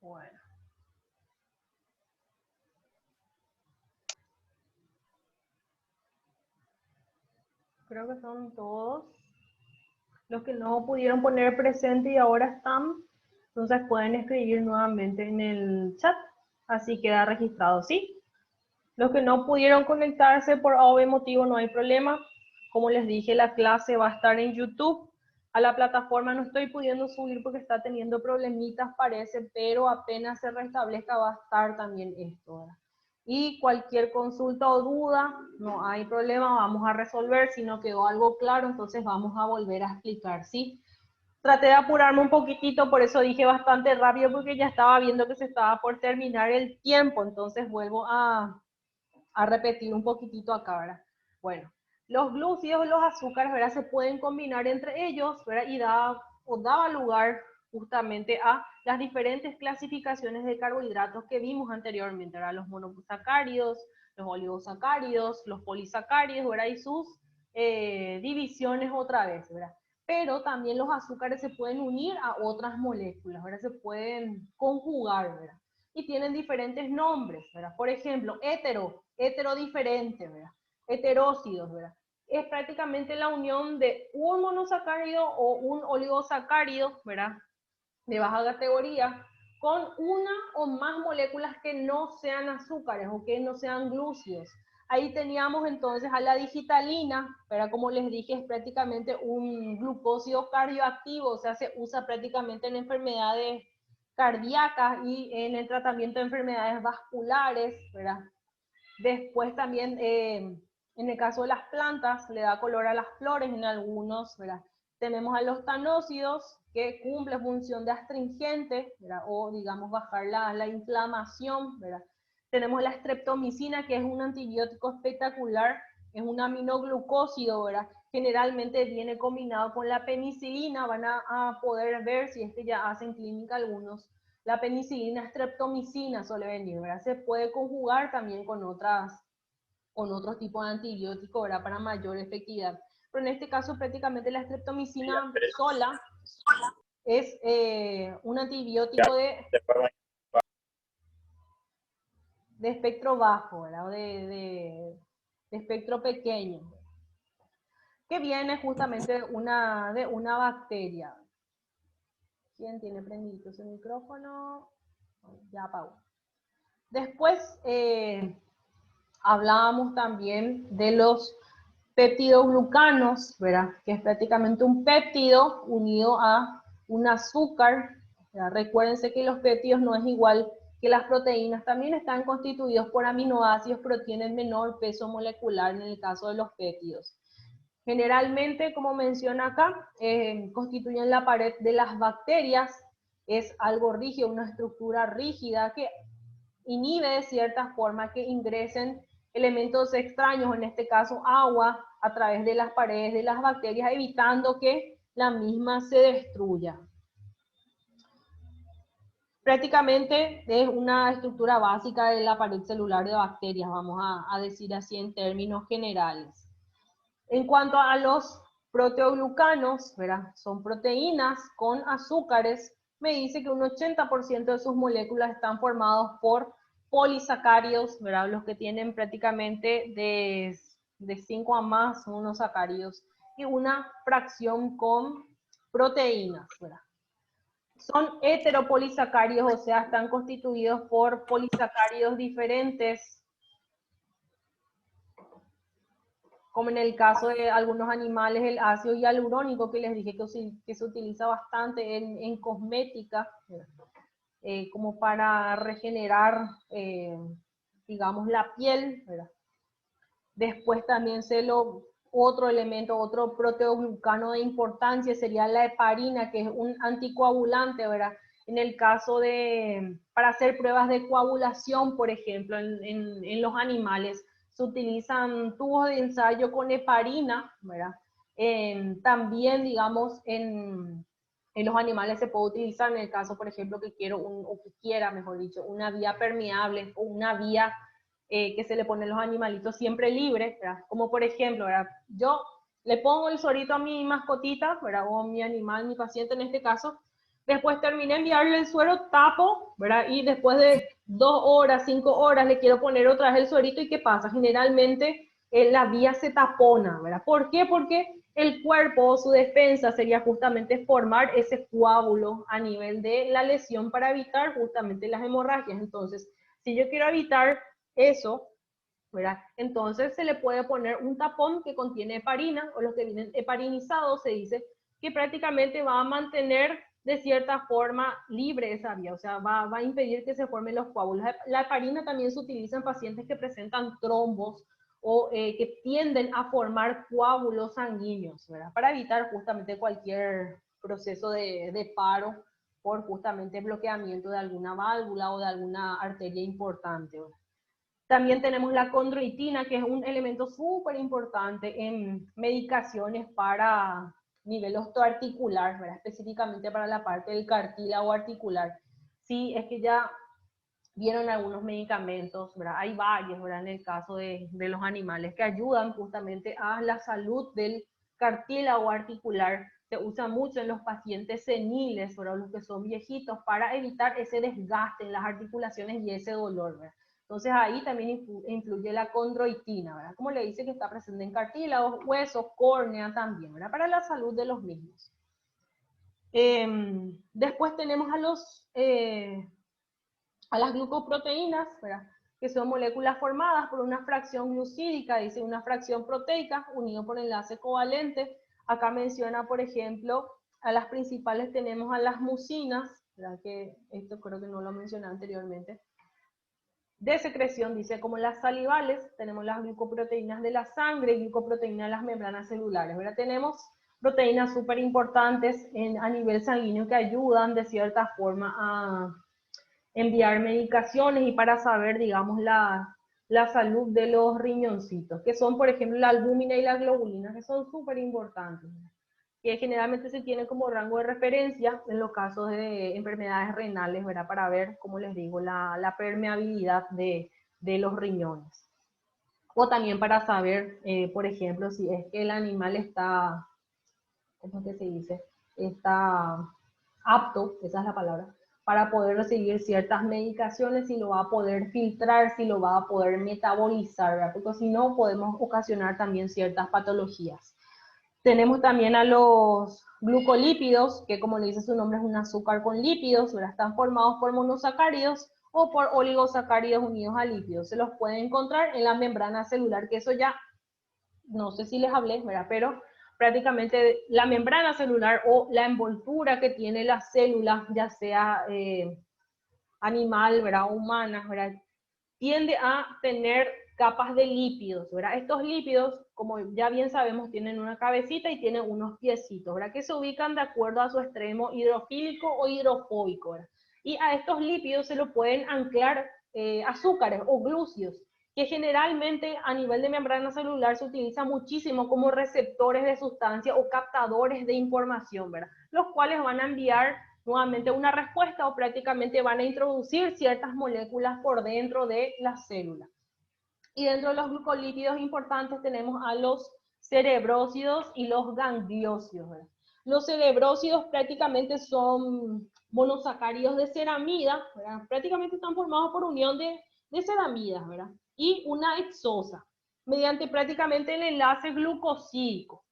Bueno. Creo que son todos los que no pudieron poner presente y ahora están. Entonces pueden escribir nuevamente en el chat. Así queda registrado, ¿sí? Los que no pudieron conectarse por A o B motivo no hay problema. Como les dije, la clase va a estar en YouTube. A la plataforma no estoy pudiendo subir porque está teniendo problemitas, parece, pero apenas se restablezca va a estar también esto, ¿verdad? Y cualquier consulta o duda, no hay problema, vamos a resolver. Si no quedó algo claro, entonces vamos a volver a explicar, ¿sí? Traté de apurarme un poquitito, por eso dije bastante rápido, porque ya estaba viendo que se estaba por terminar el tiempo, entonces vuelvo a repetir un poquitito acá, ¿verdad? Bueno, los glúcidos y los azúcares, ¿verdad? Se pueden combinar entre ellos, ¿verdad? Y daba lugar justamente a las diferentes clasificaciones de carbohidratos que vimos anteriormente, ¿verdad? Los monosacáridos, los oligosacáridos, los polisacáridos, ¿verdad? Y sus divisiones otra vez, ¿verdad? Pero también los azúcares se pueden unir a otras moléculas, ¿verdad? Se pueden conjugar, ¿verdad? Y tienen diferentes nombres, ¿verdad? Por ejemplo, hetero diferente, ¿verdad? Heterócidos, ¿verdad? Es prácticamente la unión de un monosacárido o un oligosacárido, ¿verdad? De baja categoría, con una o más moléculas que no sean azúcares o que no sean glúcidos. Ahí teníamos entonces a la digitalina, pero como les dije, es prácticamente un glucósido cardioactivo, o sea, se usa prácticamente en enfermedades cardíacas y en el tratamiento de enfermedades vasculares, ¿verdad? Después también, en el caso de las plantas, le da color a las flores en algunos, ¿verdad? Tenemos a los tanócidos, que cumple función de astringente, ¿verdad? O digamos bajar la inflamación, ¿verdad? Tenemos la streptomicina, que es un antibiótico espectacular, es un aminoglucósido, ¿verdad? Generalmente viene combinado con la penicilina, van a poder ver si es que ya hacen clínica algunos. La penicilina streptomicina suele venir, ¿verdad? Se puede conjugar también con otros tipos de antibióticos, ¿verdad? Para mayor efectividad. Pero en este caso prácticamente la streptomicina sola es un antibiótico de espectro bajo, ¿verdad? O de espectro pequeño, que viene justamente de una bacteria. ¿Quién tiene prendido ese micrófono? Ya apagó. Después hablábamos también de los peptidoglucanos, ¿verdad? Que es prácticamente un péptido unido a un azúcar, ¿verdad? Recuérdense que los péptidos no es igual que las proteínas, también están constituidos por aminoácidos, pero tienen menor peso molecular en el caso de los péptidos. Generalmente, como menciona acá, constituyen la pared de las bacterias, es algo rígido, una estructura rígida que inhibe de cierta forma que ingresen elementos extraños, en este caso agua, a través de las paredes de las bacterias, evitando que la misma se destruya. Prácticamente es una estructura básica de la pared celular de bacterias, vamos a decir así en términos generales. En cuanto a los proteoglucanos, ¿verdad? Son proteínas con azúcares, me dice que un 80% de sus moléculas están formados por polisacáridos, ¿verdad? Los que tienen prácticamente de 5 a más monosacáridos y una fracción con proteínas, ¿verdad? Son heteropolisacáridos, o sea, están constituidos por polisacáridos diferentes, como en el caso de algunos animales, el ácido hialurónico, que les dije que se utiliza bastante en cosmética, como para regenerar, digamos, la piel, ¿verdad? Después también otro elemento, otro proteoglucano de importancia sería la heparina, que es un anticoagulante, ¿verdad? En el caso para hacer pruebas de coagulación, por ejemplo, en los animales, se utilizan tubos de ensayo con heparina, ¿verdad? También, digamos, en los animales se puede utilizar, en el caso, por ejemplo, que quiera, mejor dicho, una vía permeable o una vía que se le pone a los animalitos siempre libres, ¿verdad? Como por ejemplo, ¿verdad? Yo le pongo el suerito a mi mascotita, ¿verdad? O a mi animal, mi paciente en este caso, Después terminé de enviarle el suero, tapo, ¿verdad? Y después de 2 horas, 5 horas, le quiero poner otra vez el suerito. ¿Y qué pasa? Generalmente la vía se tapona, ¿verdad? ¿Por qué? Porque el cuerpo, su defensa sería justamente formar ese coágulo a nivel de la lesión para evitar justamente las hemorragias. Entonces, si yo quiero evitar eso, ¿verdad? Entonces se le puede poner un tapón que contiene heparina, o los que vienen heparinizados, se dice, que prácticamente va a mantener de cierta forma libre esa vía, o sea, va a impedir que se formen los coágulos. La heparina también se utiliza en pacientes que presentan trombos o que tienden a formar coágulos sanguíneos, ¿verdad? Para evitar justamente cualquier proceso de paro por justamente bloqueamiento de alguna válvula o de alguna arteria importante, ¿verdad? También tenemos la condroitina, que es un elemento súper importante en medicaciones para nivel osteoarticular, ¿verdad? Específicamente para la parte del cartílago articular. Sí, es que ya vieron algunos medicamentos, ¿verdad? Hay varios, ¿verdad? En el caso de los animales que ayudan justamente a la salud del cartílago articular. Se usa mucho en los pacientes seniles, ¿verdad? Los que son viejitos, para evitar ese desgaste en las articulaciones y ese dolor, ¿verdad? Entonces ahí también influye la condroitina, ¿verdad? Como le dice, que está presente en cartílagos, huesos, córnea también, ¿verdad? Para la salud de los mismos. Después tenemos a las glucoproteínas, ¿verdad? Que son moléculas formadas por una fracción glucídica, dice una fracción proteica, unido por enlace covalente. Acá menciona, por ejemplo, a las principales tenemos a las mucinas, ¿verdad? Que esto creo que no lo mencioné anteriormente. De secreción, dice, como las salivales, tenemos las glucoproteínas de la sangre y glucoproteínas de las membranas celulares, ¿verdad? Tenemos proteínas súper importantes a nivel sanguíneo que ayudan de cierta forma a enviar medicaciones y para saber, digamos, la salud de los riñoncitos, que son, por ejemplo, la albúmina y la globulina, que son súper importantes, que generalmente se tiene como rango de referencia en los casos de enfermedades renales, ¿verdad? Para ver, como les digo, la permeabilidad de los riñones. O también para saber, por ejemplo, si es que el animal está, ¿cómo es que se dice? Está apto, esa es la palabra, para poder recibir ciertas medicaciones, si lo va a poder filtrar, si lo va a poder metabolizar, ¿verdad? Porque si no, podemos ocasionar también ciertas patologías. Tenemos también a los glucolípidos, que como le dice su nombre es un azúcar con lípidos, ¿verdad? Están formados por monosacáridos o por oligosacáridos unidos a lípidos. Se los puede encontrar en la membrana celular, que eso ya, no sé si les hablé, ¿verdad? Pero prácticamente la membrana celular o la envoltura que tiene las células, ya sea animal, ¿verdad? O humanas, ¿verdad? Tiende a tener capas de lípidos, ¿verdad? Estos lípidos, como ya bien sabemos, tienen una cabecita y tienen unos piecitos, ¿verdad? Que se ubican de acuerdo a su extremo hidrofílico o hidrofóbico, ¿verdad? Y a estos lípidos se lo pueden anclar azúcares o glúcidos, que generalmente a nivel de membrana celular se utiliza muchísimo como receptores de sustancia o captadores de información, ¿verdad? Los cuales van a enviar nuevamente una respuesta o prácticamente van a introducir ciertas moléculas por dentro de la célula. Y dentro de los glucolípidos importantes tenemos a los cerebrósidos y los gangliósidos, ¿verdad? Los cerebrósidos prácticamente son monosacáridos de ceramida, ¿verdad? Prácticamente están formados por unión de ceramidas, ¿verdad? Y una hexosa, mediante prácticamente el enlace glucosídico.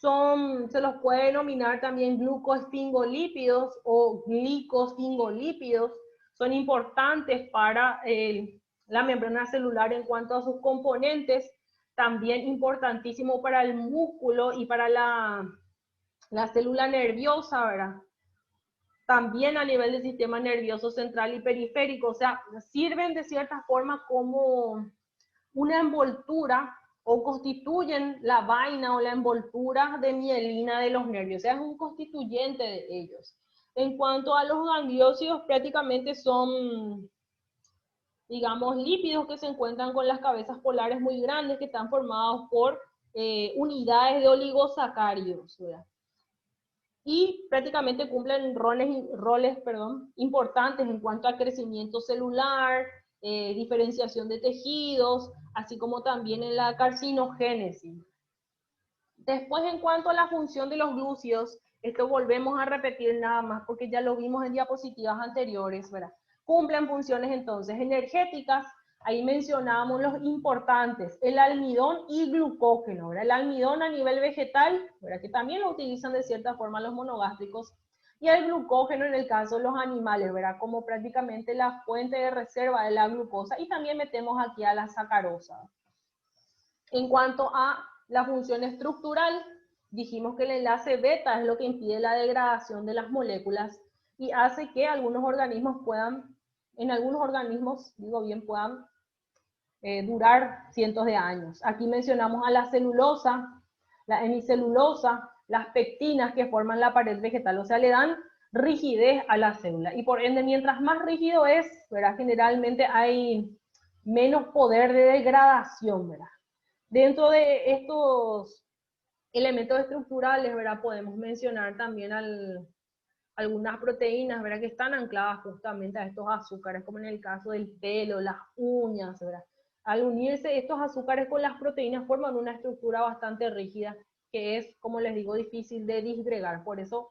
Se los puede denominar también glucoesfingolípidos o glicosfingolípidos. Son importantes para la membrana celular en cuanto a sus componentes, también importantísimo para el músculo y para la célula nerviosa, ¿verdad? También a nivel del sistema nervioso central y periférico, o sea, sirven de cierta forma como una envoltura o constituyen la vaina o la envoltura de mielina de los nervios, o sea, es un constituyente de ellos. En cuanto a los gangliósidos, prácticamente son, digamos, lípidos que se encuentran con las cabezas polares muy grandes que están formados por unidades de oligosacáridos, ¿verdad? Y prácticamente cumplen roles importantes en cuanto al crecimiento celular, diferenciación de tejidos, así como también en la carcinogénesis. Después, en cuanto a la función de los glúcidos, Esto volvemos a repetir nada más porque ya lo vimos en diapositivas anteriores, ¿verdad? Cumplen funciones entonces energéticas. Ahí mencionábamos los importantes, el almidón y glucógeno, ¿verdad? El almidón a nivel vegetal, ¿verdad? Que también lo utilizan de cierta forma los monogástricos, y el glucógeno en el caso de los animales, ¿verdad? Como prácticamente la fuente de reserva de la glucosa, y también metemos aquí a la sacarosa. En cuanto a la función estructural, dijimos que el enlace beta es lo que impide la degradación de las moléculas y hace que algunos organismos puedan, en algunos organismos, digo bien, puedan durar cientos de años. Aquí mencionamos a la celulosa, la hemicelulosa, las pectinas que forman la pared vegetal, o sea, le dan rigidez a la célula. Y por ende, mientras más rígido es, ¿verdad? Generalmente hay menos poder de degradación, ¿verdad? Dentro de estos elementos estructurales, ¿verdad? Podemos mencionar también algunas proteínas, ¿verdad? Que están ancladas justamente a estos azúcares, como en el caso del pelo, las uñas, ¿verdad? Al unirse estos azúcares con las proteínas forman una estructura bastante rígida, que es, como les digo, difícil de disgregar. Por eso,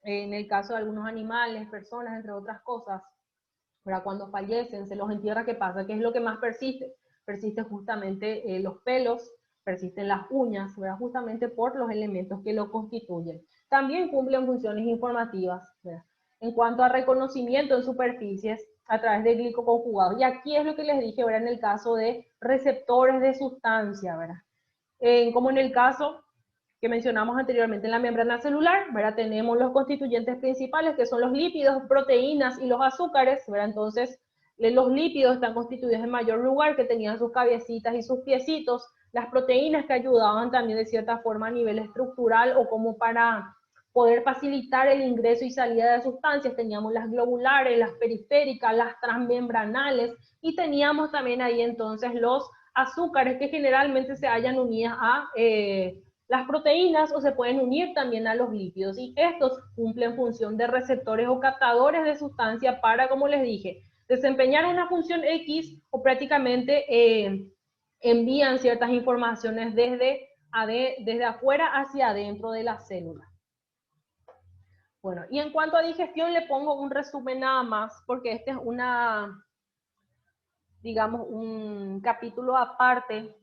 en el caso de algunos animales, personas, entre otras cosas, ¿verdad? Cuando fallecen, se los entierra, ¿qué pasa? ¿Qué es lo que más persiste? Persiste justamente los pelos, persisten las uñas, ¿verdad? Justamente por los elementos que lo constituyen. También cumplen funciones informativas, ¿verdad? En cuanto a reconocimiento en superficies a través de glicoconjugados. Y aquí es lo que les dije, ¿verdad? En el caso de receptores de sustancia, ¿verdad? Como en el caso que mencionamos anteriormente en la membrana celular, ¿verdad? Tenemos los constituyentes principales, que son los lípidos, proteínas y los azúcares, ¿verdad? Entonces, los lípidos están constituidos en mayor lugar, que tenían sus cabecitas y sus piecitos, las proteínas que ayudaban también de cierta forma a nivel estructural o como para poder facilitar el ingreso y salida de sustancias, teníamos las globulares, las periféricas, las transmembranales, y teníamos también ahí entonces los azúcares que generalmente se hallan unidas a las proteínas o se pueden unir también a los lípidos, y estos cumplen función de receptores o captadores de sustancia para, como les dije, desempeñar una función X o prácticamente envían ciertas informaciones desde afuera hacia adentro de la célula. Bueno, y en cuanto a digestión le pongo un resumen nada más, porque este es digamos, un capítulo aparte,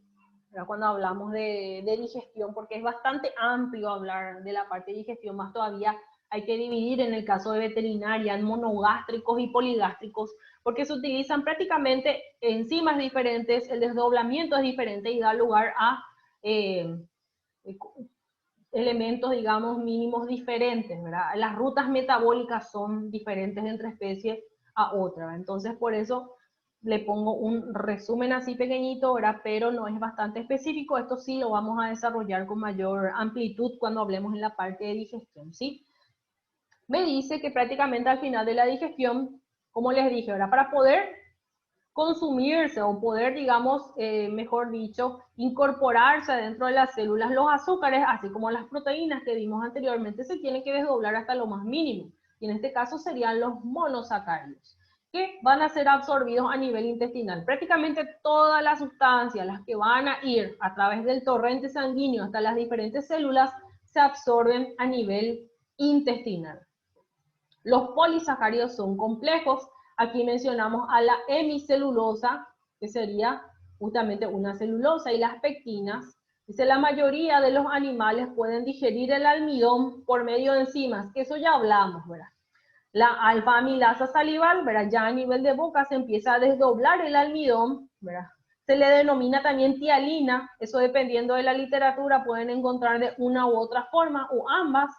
¿verdad? Cuando hablamos de digestión, porque es bastante amplio hablar de la parte de digestión, más todavía hay que dividir en el caso de veterinaria en monogástricos y poligástricos, porque se utilizan prácticamente enzimas diferentes, el desdoblamiento es diferente y da lugar a elementos, digamos, mínimos diferentes, ¿verdad? Las rutas metabólicas son diferentes entre especies a otra, ¿verdad? Entonces, por eso le pongo un resumen así pequeñito, ¿verdad? Pero no es bastante específico. Esto sí lo vamos a desarrollar con mayor amplitud cuando hablemos en la parte de digestión, ¿sí? Me dice que prácticamente al final de la digestión, como les dije, ¿verdad? Para poder consumirse o poder, digamos, mejor dicho, incorporarse dentro de las células, los azúcares, así como las proteínas que vimos anteriormente, se tienen que desdoblar hasta lo más mínimo. Y en este caso serían los monosacáridos, que van a ser absorbidos a nivel intestinal. Prácticamente todas las sustancias, las que van a ir a través del torrente sanguíneo hasta las diferentes células, se absorben a nivel intestinal. Los polisacáridos son complejos. Aquí mencionamos a la hemicelulosa, que sería justamente una celulosa, y las pectinas. Dice, la mayoría de los animales pueden digerir el almidón por medio de enzimas, que eso ya hablamos, ¿verdad? La alfa-amilasa salival, ¿verdad? Ya a nivel de boca se empieza a desdoblar el almidón, ¿verdad? Se le denomina también tialina, eso dependiendo de la literatura pueden encontrar de una u otra forma o ambas,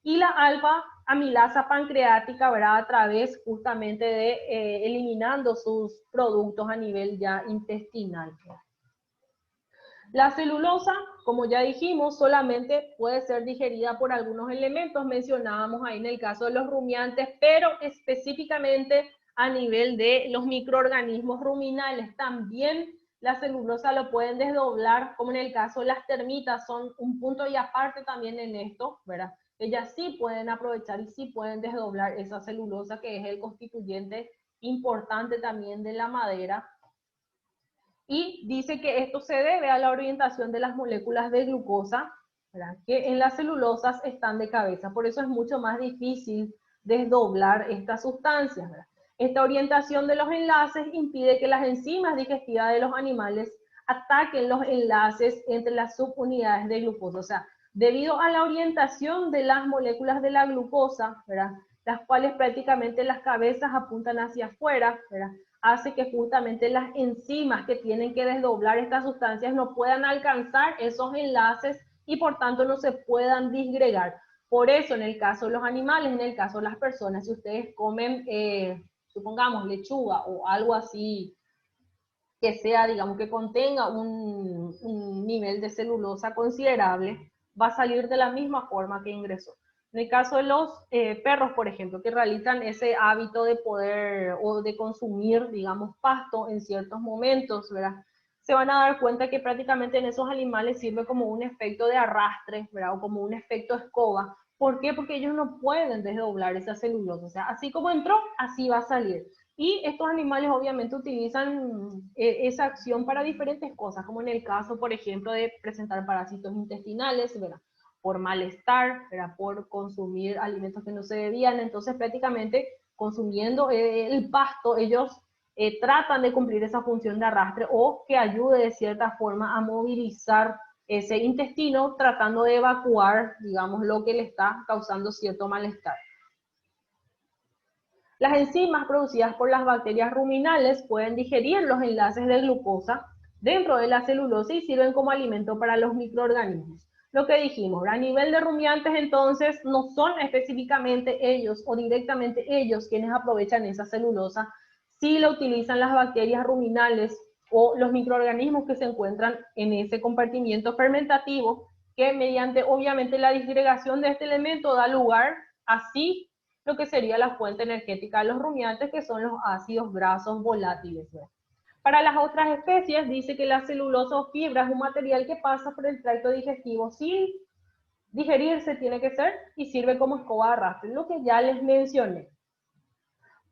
y la alfa-amilasa pancreática, ¿verdad? A través justamente de eliminando sus productos a nivel ya intestinal. La celulosa, como ya dijimos, solamente puede ser digerida por algunos elementos, mencionábamos ahí en el caso de los rumiantes, pero específicamente a nivel de los microorganismos ruminales. También la celulosa lo pueden desdoblar, como en el caso de las termitas, son un punto y aparte también en esto, ¿verdad? Ellas sí pueden aprovechar y sí pueden desdoblar esa celulosa, que es el constituyente importante también de la madera. Y dice que esto se debe a la orientación de las moléculas de glucosa, ¿verdad? Que en las celulosas están de cabeza. Por eso es mucho más difícil desdoblar estas sustancias, ¿verdad? Esta orientación de los enlaces impide que las enzimas digestivas de los animales ataquen los enlaces entre las subunidades de glucosa. O sea, debido a la orientación de las moléculas de la glucosa, ¿verdad? Las cuales prácticamente las cabezas apuntan hacia afuera, ¿verdad? Hace que justamente las enzimas que tienen que desdoblar estas sustancias no puedan alcanzar esos enlaces y por tanto no se puedan disgregar. Por eso en el caso de los animales, en el caso de las personas, si ustedes comen, supongamos, lechuga o algo así que sea, digamos, que contenga un nivel de celulosa considerable, va a salir de la misma forma que ingresó. En el caso de los perros, por ejemplo, que realizan ese hábito de poder o de consumir, digamos, pasto en ciertos momentos, ¿verdad? Se van a dar cuenta que prácticamente en esos animales sirve como un efecto de arrastre, ¿verdad? O como un efecto escoba. ¿Por qué? Porque ellos no pueden desdoblar esa celulosa. O sea, así como entró, así va a salir. Y estos animales obviamente utilizan esa acción para diferentes cosas, como en el caso, por ejemplo, de presentar parásitos intestinales, ¿verdad? Por malestar, ¿verdad? Por consumir alimentos que no se debían. Entonces, prácticamente, consumiendo el pasto, ellos tratan de cumplir esa función de arrastre o que ayude de cierta forma a movilizar ese intestino, tratando de evacuar, digamos, lo que le está causando cierto malestar. Las enzimas producidas por las bacterias ruminales pueden digerir los enlaces de glucosa dentro de la celulosa y sirven como alimento para los microorganismos. Lo que dijimos, a nivel de rumiantes entonces no son específicamente ellos o directamente ellos quienes aprovechan esa celulosa, sí lo utilizan las bacterias ruminales o los microorganismos que se encuentran en ese compartimiento fermentativo que mediante obviamente la disgregación de este elemento da lugar así lo que sería la fuente energética de los rumiantes, que son los ácidos grasos volátiles. Para las otras especies, dice que la celulosa o fibra es un material que pasa por el tracto digestivo sin digerirse, tiene que ser, y sirve como escoba de arrastre, lo que ya les mencioné.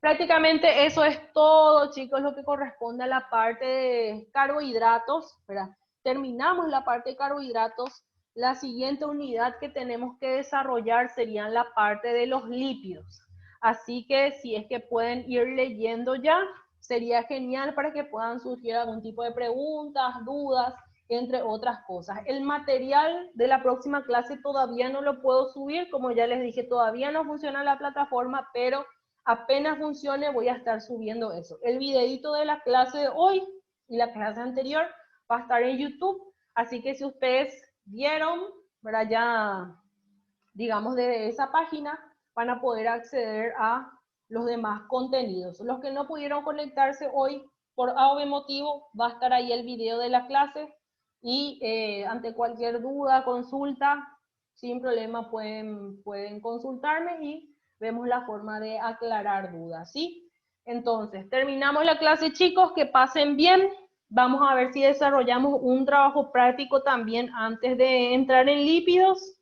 Prácticamente eso es todo, chicos, lo que corresponde a la parte de carbohidratos, ¿verdad? Terminamos la parte de carbohidratos. La siguiente unidad que tenemos que desarrollar sería la parte de los lípidos. Así que si es que pueden ir leyendo ya, sería genial para que puedan surgir algún tipo de preguntas, dudas, entre otras cosas. El material de la próxima clase todavía no lo puedo subir, como ya les dije, todavía no funciona la plataforma, pero apenas funcione voy a estar subiendo eso. El videito de la clase de hoy y la clase anterior va a estar en YouTube, así que si ustedes vieron, ¿verdad? Ya, digamos, de esa página, van a poder acceder a los demás contenidos. Los que no pudieron conectarse hoy por algún motivo, va a estar ahí el video de la clase y ante cualquier duda, consulta, sin problema pueden consultarme y vemos la forma de aclarar dudas, ¿sí? Entonces, terminamos la clase, chicos, que pasen bien. Vamos a ver si desarrollamos un trabajo práctico también antes de entrar en lípidos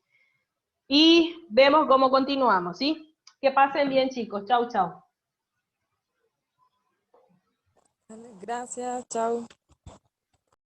y vemos cómo continuamos, ¿sí? Que pasen bien, chicos. Chau, chau. Gracias, chao.